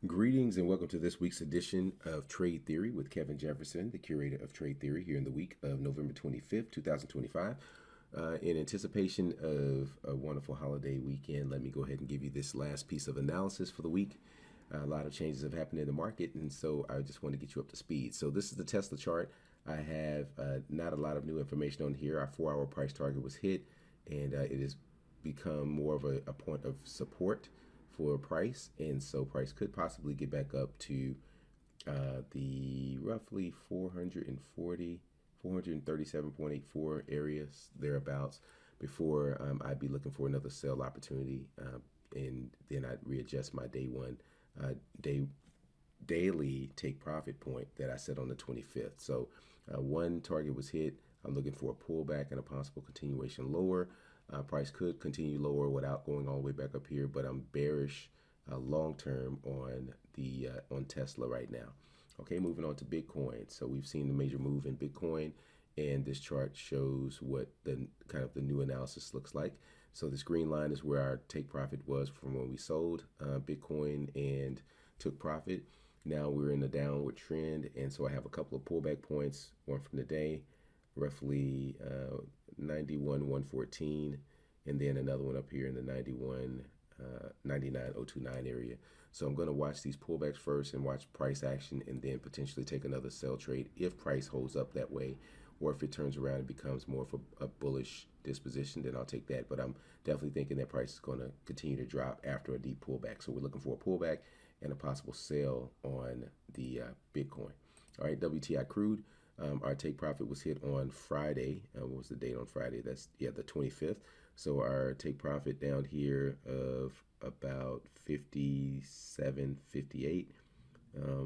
Greetings and welcome to this week's edition of Trade Theory with Kevin Jefferson, the curator of Trade Theory, here in the week of November 25th, 2025. In anticipation of a wonderful holiday weekend, let me go ahead and give you this last piece of analysis for the week. A lot of changes have happened in the market, and so I just want to get you up to speed. So this is the Tesla chart. I have not a lot of new information on here. Our 4-hour price target was hit, and it has become more of a point of support for price, and so price could possibly get back up to the roughly 437.84 areas thereabouts before I'd be looking for another sell opportunity, and then I'd readjust my day one daily take profit point that I set on the 25th. So one target was hit. I'm looking for a pullback and a possible continuation lower. Price could continue lower without going all the way back up here, but I'm bearish long term on Tesla right now. Okay, moving on to Bitcoin. So we've seen the major move in Bitcoin, and this chart shows what the kind of the new analysis looks like. So this green line is where our take profit was from when we sold Bitcoin and took profit. Now we're in a downward trend, and so I have a couple of pullback points, one from the day, roughly 91,114, and then another one up here in the 99,029 area. So I'm going to watch these pullbacks first and watch price action, and then potentially take another sell trade if price holds up that way, or if it turns around and becomes more of a bullish disposition, then I'll take that. But I'm definitely thinking that price is going to continue to drop after a deep pullback. So we're looking for a pullback and a possible sell on the Bitcoin. All right, WTI crude. Our take profit was hit on Friday. What was the date on Friday? That's the 25th. So our take profit down here of about 57.58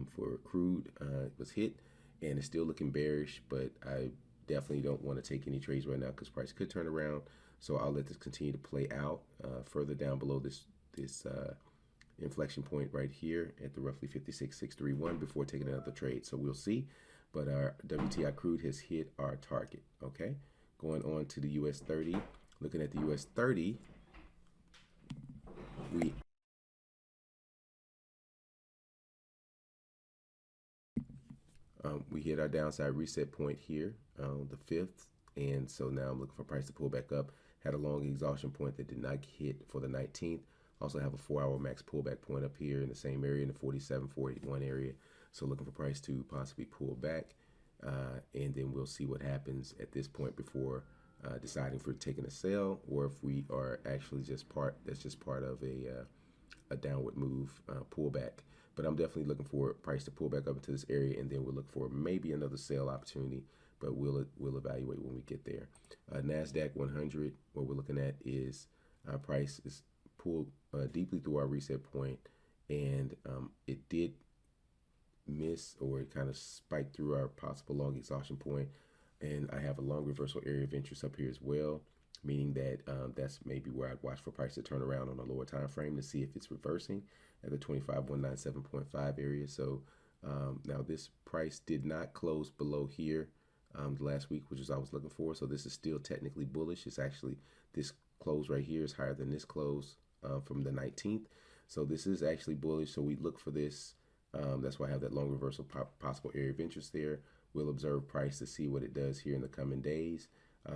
for crude was hit, and it's still looking bearish. But I definitely don't want to take any trades right now because price could turn around. So I'll let this continue to play out further down below this inflection point right here at the roughly 56,631 before taking another trade. So we'll see. But our WTI crude has hit our target. Okay, going on to the US 30. Looking at the US 30, we hit our downside reset point here on the 5th, and so now I'm looking for price to pull back up. Had a long exhaustion point that did not hit for the 19th. Also have a 4-hour max pullback point up here in the same area, in the 47.481 area. So looking for price to possibly pull back, and then we'll see what happens at this point before deciding if we're taking a sell or if we are actually just part of a downward move pullback. But I'm definitely looking for price to pull back up into this area, and then we'll look for maybe another sell opportunity, but we'll evaluate when we get there. NASDAQ 100, what we're looking at is price is pulled deeply through our reset point, and it did miss, or it kind of spiked through our possible long exhaustion point, and I have a long reversal area of interest up here as well, meaning that that's maybe where I'd watch for price to turn around on a lower time frame to see if it's reversing at the 25,197.5 area. So now this price did not close below here last week, which is I was looking for. So this is still technically bullish. It's actually, this close right here is higher than this close from the 19th. So this is actually bullish. So we look for this. That's why I have that long reversal possible area of interest there. We'll observe price to see what it does here in the coming days.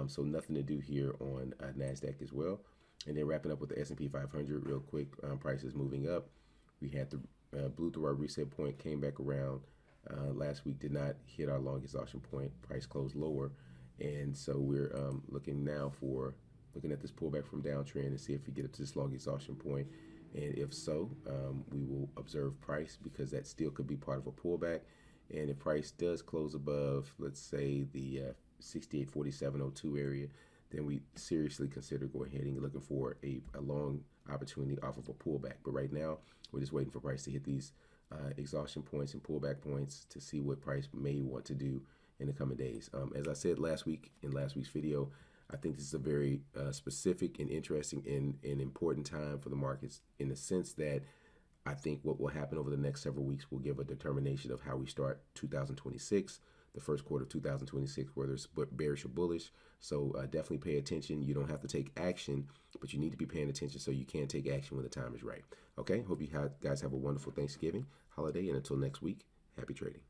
So nothing to do here on NASDAQ as well. And then wrapping up with the S&P 500 real quick, price is moving up. We had the blew through our reset point, came back around last week, did not hit our long exhaustion point. Price closed lower, and so we're looking at this pullback from downtrend and see if we get up to this long exhaustion point. And if so, we will observe price, because that still could be part of a pullback. And if price does close above, let's say, the 68.4702 area, then we seriously consider going ahead and looking for a long opportunity off of a pullback. But right now, we're just waiting for price to hit these exhaustion points and pullback points to see what price may want to do in the coming days. As I said last week in last week's video, I think this is a very specific and interesting and important time for the markets, in the sense that I think what will happen over the next several weeks will give a determination of how we start 2026, the first quarter of 2026, whether it's bearish or bullish. So definitely pay attention. You don't have to take action, but you need to be paying attention so you can take action when the time is right. Okay, hope you guys have a wonderful Thanksgiving holiday, and until next week, happy trading.